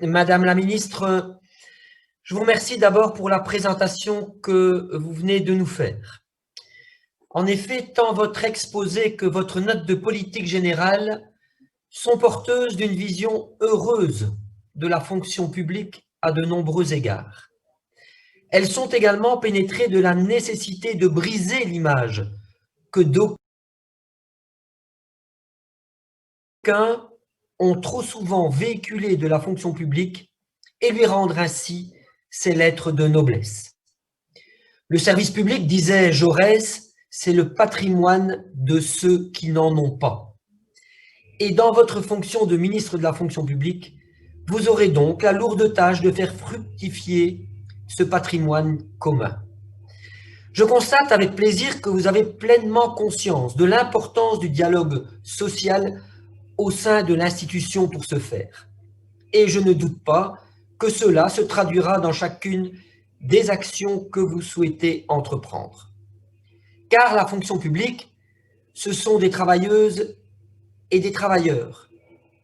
Madame la ministre, je vous remercie d'abord pour la présentation que vous venez de nous faire. En effet, tant votre exposé que votre note de politique générale sont porteuses d'une vision heureuse de la fonction publique à de nombreux égards. Elles sont également pénétrées de la nécessité de briser l'image que d'aucuns ont trop souvent véhiculée de la fonction publique et lui rendre ainsi ses lettres de noblesse. Le service public, disait Jaurès, c'est le patrimoine de ceux qui n'en ont pas. Et dans votre fonction de ministre de la fonction publique, vous aurez donc la lourde tâche de faire fructifier ce patrimoine commun. Je constate avec plaisir que vous avez pleinement conscience de l'importance du dialogue social au sein de l'institution pour ce faire. Et je ne doute pas que cela se traduira dans chacune des actions que vous souhaitez entreprendre. Car la fonction publique, ce sont des travailleuses et des travailleurs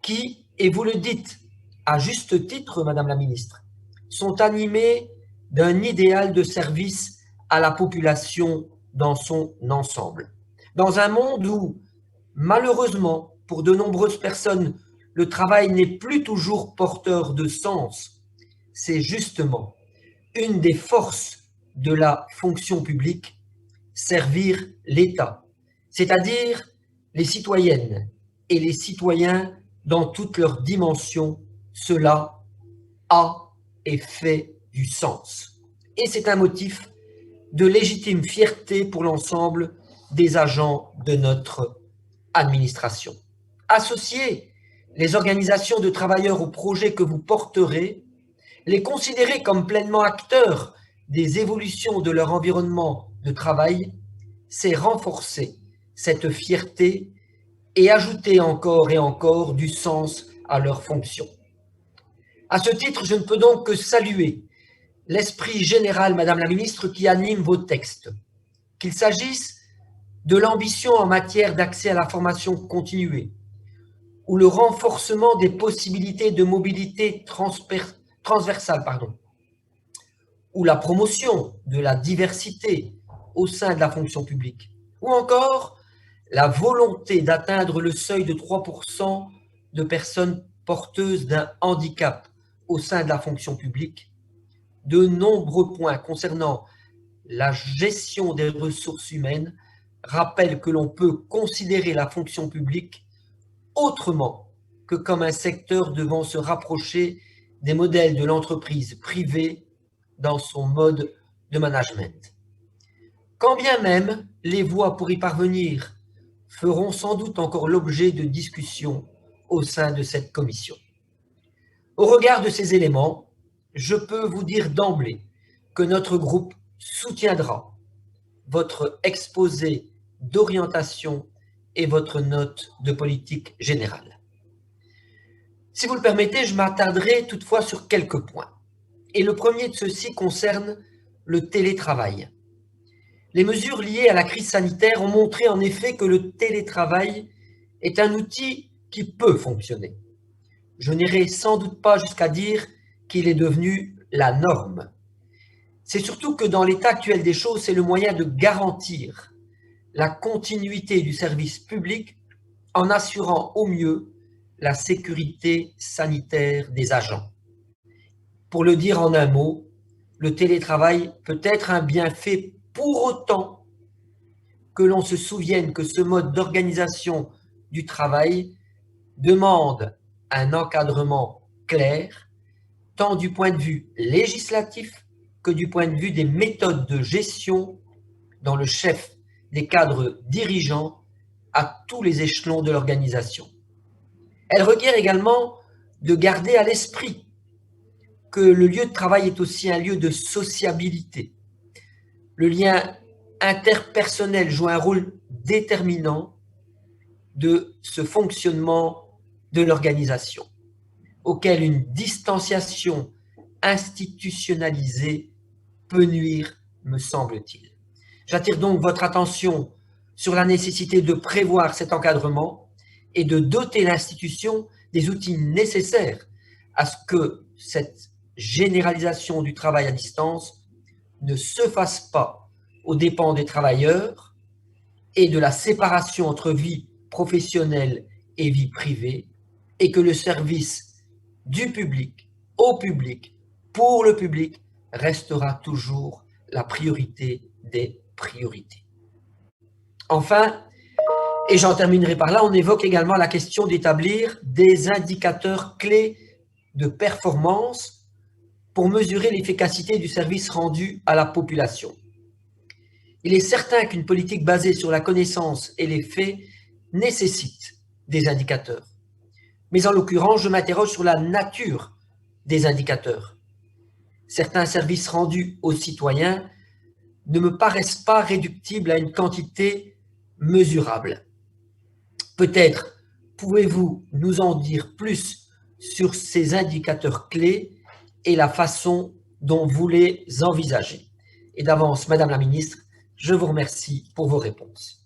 qui, et vous le dites à juste titre, Madame la Ministre, sont animés d'un idéal de service à la population dans son ensemble. Dans un monde où, malheureusement, pour de nombreuses personnes, le travail n'est plus toujours porteur de sens, c'est justement une des forces de la fonction publique, servir l'État, c'est-à-dire les citoyennes et les citoyens dans toutes leurs dimensions. Cela a et fait du sens. Et c'est un motif de légitime fierté pour l'ensemble des agents de notre administration. Associer les organisations de travailleurs au projet que vous porterez, les considérer comme pleinement acteurs des évolutions de leur environnement de travail, c'est renforcer cette fierté et ajouter encore et encore du sens à leurs fonctions. À ce titre, je ne peux donc que saluer l'esprit général, Madame la Ministre, qui anime vos textes, qu'il s'agisse de l'ambition en matière d'accès à la formation continuée, ou le renforcement des possibilités de mobilité transversale, ou la promotion de la diversité au sein de la fonction publique, ou encore la volonté d'atteindre le seuil de 3% de personnes porteuses d'un handicap au sein de la fonction publique. De nombreux points concernant la gestion des ressources humaines rappellent que l'on peut considérer la fonction publique autrement que comme un secteur devant se rapprocher des modèles de l'entreprise privée dans son mode de management. Quand bien même les voies pour y parvenir feront sans doute encore l'objet de discussions au sein de cette commission. Au regard de ces éléments, je peux vous dire d'emblée que notre groupe soutiendra votre exposé d'orientation et votre note de politique générale. Si vous le permettez, je m'attarderai toutefois sur quelques points. Et le premier de ceux-ci concerne le télétravail. Les mesures liées à la crise sanitaire ont montré en effet que le télétravail est un outil qui peut fonctionner. Je n'irai sans doute pas jusqu'à dire qu'il est devenu la norme. C'est surtout que dans l'état actuel des choses, c'est le moyen de garantir la continuité du service public en assurant au mieux la sécurité sanitaire des agents. Pour le dire en un mot, le télétravail peut être un bienfait pour autant que l'on se souvienne que ce mode d'organisation du travail demande un encadrement clair, tant du point de vue législatif que du point de vue des méthodes de gestion dans le chef des cadres dirigeants à tous les échelons de l'organisation. Elle requiert également de garder à l'esprit que le lieu de travail est aussi un lieu de sociabilité. Le lien interpersonnel joue un rôle déterminant de ce fonctionnement de l'organisation, auquel une distanciation institutionnalisée peut nuire, me semble-t-il. J'attire donc votre attention sur la nécessité de prévoir cet encadrement et de doter l'institution des outils nécessaires à ce que cette généralisation du travail à distance ne se fasse pas aux dépens des travailleurs et de la séparation entre vie professionnelle et vie privée, et que le service du public au public, pour le public, restera toujours la priorité des priorités. Enfin, et j'en terminerai par là, on évoque également la question d'établir des indicateurs clés de performance pour mesurer l'efficacité du service rendu à la population. Il est certain qu'une politique basée sur la connaissance et les faits nécessite des indicateurs. Mais en l'occurrence, je m'interroge sur la nature des indicateurs. Certains services rendus aux citoyens ne me paraissent pas réductibles à une quantité mesurable. Peut-être pouvez-vous nous en dire plus sur ces indicateurs clés et la façon dont vous les envisagez. Et d'avance, Madame la Ministre, je vous remercie pour vos réponses.